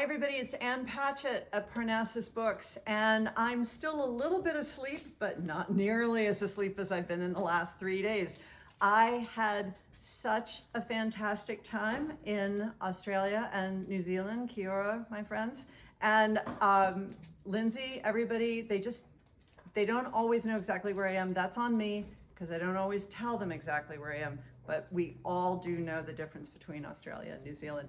everybody, it's Ann Patchett at Parnassus Books, and I'm still a little bit asleep, but not nearly as asleep as I've been in the last 3 days. I had such a fantastic time in Australia and New Zealand. Kia ora, my friends. And Lindsay, everybody, they don't always know exactly where I am. That's on me, because I don't always tell them exactly where I am, but we all do know the difference between Australia and New Zealand.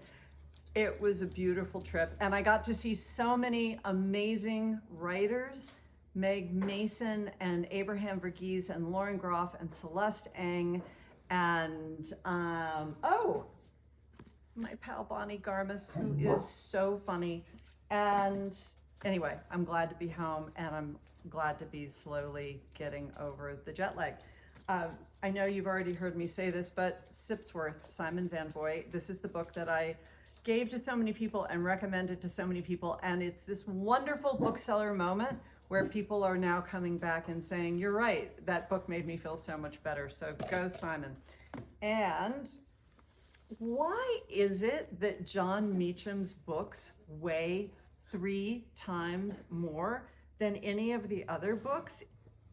It was a beautiful trip, and I got to see so many amazing writers, Meg Mason and Abraham Verghese and Lauren Groff and Celeste Ng, and my pal Bonnie Garmus, who is so funny. And anyway, I'm glad to be home, and I'm glad to be slowly getting over the jet lag. I know you've already heard me say this, but Sipsworth, Simon Van Boy, this is the book that I gave to so many people and recommended to so many people, and it's this wonderful bookseller moment where people are now coming back and saying, you're right, that book made me feel so much better. So go, Simon. And why is it that John Meacham's books weigh 3 times more than any of the other books?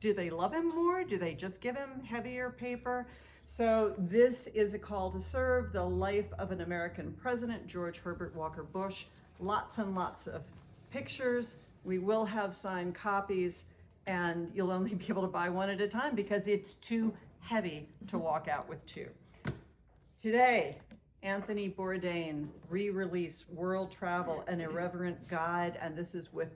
Do they love him more? Do they just give him heavier paper? So this is A Call to Serve, the life of an American president, George Herbert Walker Bush. Lots and lots of pictures. We will have signed copies, and you'll only be able to buy one at a time because it's too heavy to walk out with 2. Today, Anthony Bourdain, re-release World Travel, an Irreverent Guide, and this is with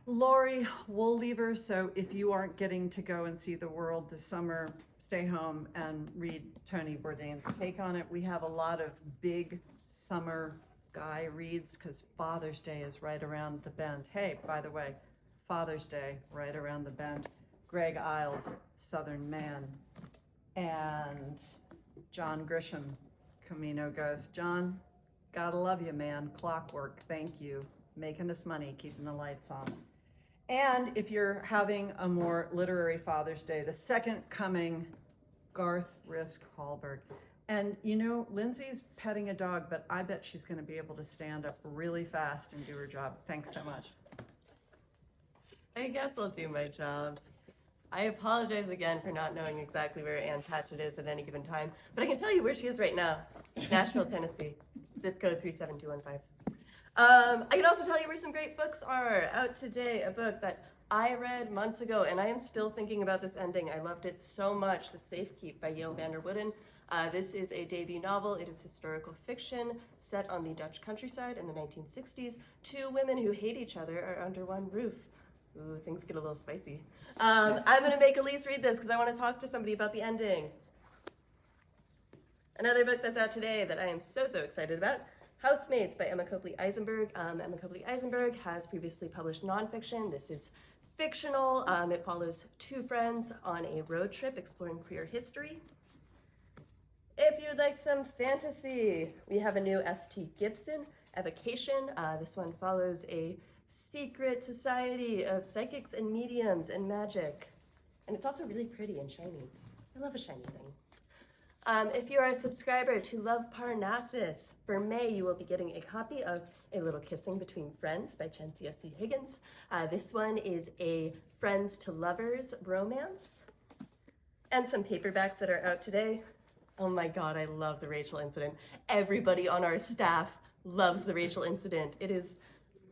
Lori Woollever. So if you aren't getting to go and see the world this summer, stay home and read Tony Bourdain's take on it. We have a lot of big summer guy reads because Father's Day is right around the bend. Hey, by the way, Father's Day right around the bend. Greg Iles, Southern Man, and John Grisham, Camino Ghost. John, gotta love you, man. Clockwork, thank you. Making us money, keeping the lights on. And if you're having a more literary Father's Day, the second coming, Garth Risk Hallberg. And you know, Lindsay's petting a dog, but I bet she's going to be able to stand up really fast and do her job. Thanks so much. I guess I'll do my job. I apologize again for not knowing exactly where Ann Patchett is at any given time, but I can tell you where she is right now. Nashville, Tennessee, zip code 37215. I can also tell you where some great books are out today. A book that I read months ago, and I am still thinking about this ending. I loved it so much. The Safekeep by Yale van der Wooden. This is a debut novel. It is historical fiction set on the Dutch countryside in the 1960s. 2 women who hate each other are under one roof. Ooh, things get a little spicy. I'm going to make Elise read this because I want to talk to somebody about the ending. Another book that's out today that I am so excited about, Housemates by Emma Copley Eisenberg. Emma Copley Eisenberg has previously published nonfiction. This is fictional. It follows 2 friends on a road trip exploring queer history. If you'd like some fantasy, we have a new S.T. Gibson, Evocation. This one follows a secret society of psychics and mediums and magic. And it's also really pretty and shiny. I love a shiny thing. If you are a subscriber to Love Parnassus, for May you will be getting a copy of A Little Kissing Between Friends by Chensia C. Higgins. This one is a friends to lovers romance. And some paperbacks that are out today. Oh my God, I love The Rachel Incident. Everybody on our staff loves The Rachel Incident. It is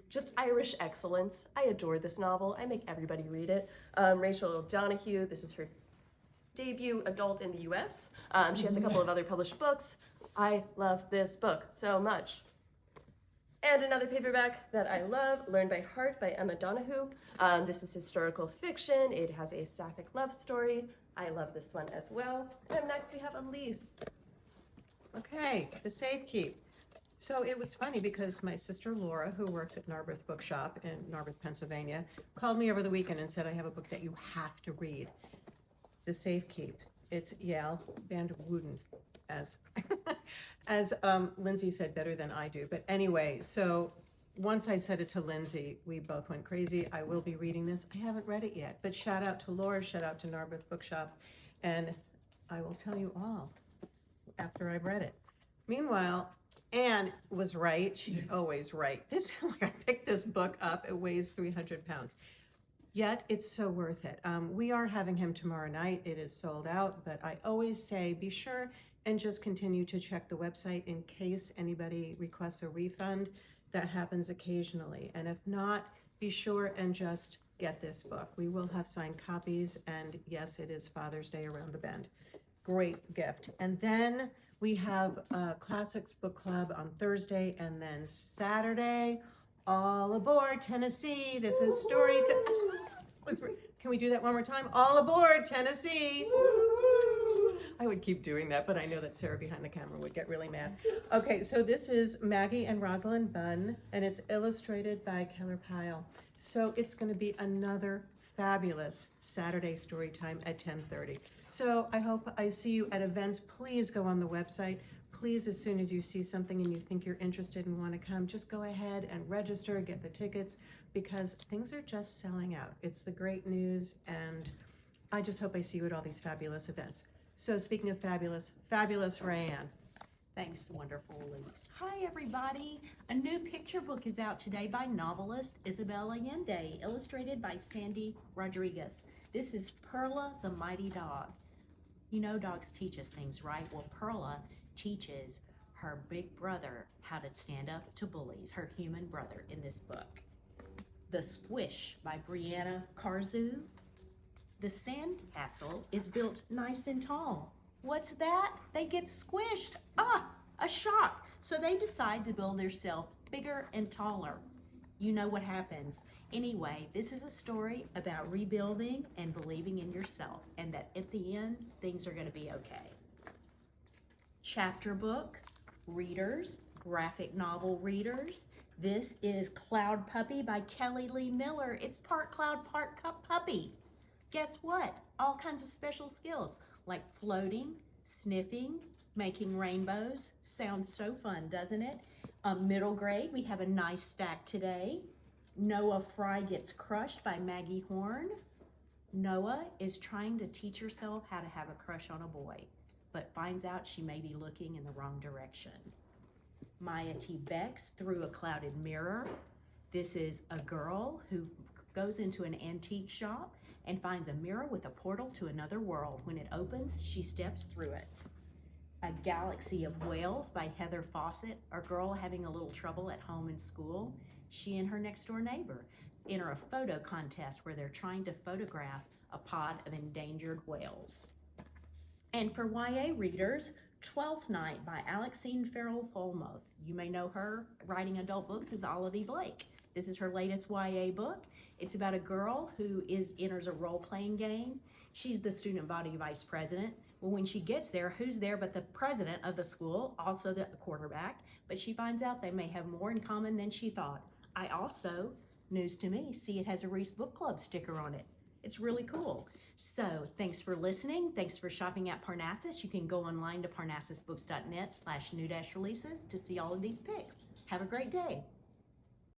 just Irish excellence. I adore this novel. I make everybody read it. Rachel Donahue, this is her debut adult in the US. She has a couple of other published books. I love this book so much. And another paperback that I love, Learn by Heart by Emma Donahue. This is historical fiction. It has a sapphic love story. I love this one as well. And next we have Elise. Okay, The Safekeep. So it was funny because my sister Laura, who works at Narberth Bookshop in Narberth, Pennsylvania, called me over the weekend and said, I have a book that you have to read. The Safekeep. It's Yale van der Wooden, as Lindsay said better than I do. But anyway, so once I said it to Lindsay, we both went crazy. I will be reading this. I haven't read it yet, but shout out to Laura, shout out to Narberth Bookshop, and I will tell you all after I've read it. Meanwhile, Anne was right. She's always right. This, like, I picked this book up. It weighs 300 pounds. Yet it's so worth it. We are having him tomorrow night. It is sold out, but I always say be sure and just continue to check the website in case anybody requests a refund. That happens occasionally. And if not, be sure and just get this book. We will have signed copies, and yes, it is Father's Day around the bend. Great gift. And then we have a Classics Book Club on Thursday, and then Saturday, all aboard Tennessee. This is story Can we do that one more time? All aboard Tennessee. I would keep doing that, but I know that Sarah behind the camera would get really mad. Okay, so this is Maggie and Rosalind Bunn, and it's illustrated by Keller Pyle. So it's going to be another fabulous Saturday story time at 10:30. So I hope I see you at events. Please go on the website. Please, as soon as you see something and you think you're interested and want to come, just go ahead and register, get the tickets, because things are just selling out. It's the great news, and I just hope I see you at all these fabulous events. So speaking of fabulous, fabulous Rayanne. Thanks, wonderful Elise. Hi, everybody. A new picture book is out today by novelist Isabel Allende, illustrated by Sandy Rodriguez. This is Perla the Mighty Dog. You know dogs teach us things, right? Well, Perla teaches her big brother how to stand up to bullies, her human brother in this book. The Squish by Brianna Karzu. The sandcastle is built nice and tall. What's that? They get squished. A shock. So they decide to build themselves bigger and taller. You know what happens. Anyway, this is a story about rebuilding and believing in yourself, and that at the end, things are going to be okay. Chapter book, readers, graphic novel readers. This is Cloud Puppy by Kelly Lee Miller. It's part cloud, part puppy. Guess what? All kinds of special skills like floating, sniffing, making rainbows. Sounds so fun, doesn't it? Middle grade, we have a nice stack today. Noah Fry Gets Crushed by Maggie Horn. Noah is trying to teach herself how to have a crush on a boy, but finds out she may be looking in the wrong direction. Maya T. Beck's Through a Clouded Mirror. This is a girl who goes into an antique shop and finds a mirror with a portal to another world. When it opens, she steps through it. A Galaxy of Whales by Heather Fawcett, a girl having a little trouble at home and school. She and her next door neighbor enter a photo contest where they're trying to photograph a pod of endangered whales. And for YA readers, 12th Night by Alexine Farrell Folmoth. You may know her writing adult books as Olivia Blake. This is her latest YA book. It's about a girl who enters a role-playing game. She's the student body vice president. Well, when she gets there, who's there but the president of the school, also the quarterback, but she finds out they may have more in common than she thought. I also, news to me, see it has a Reese Book Club sticker on it. It's really cool. So thanks for listening. Thanks for shopping at Parnassus. You can go online to parnassusbooks.net/new-releases to see all of these picks. Have a great day.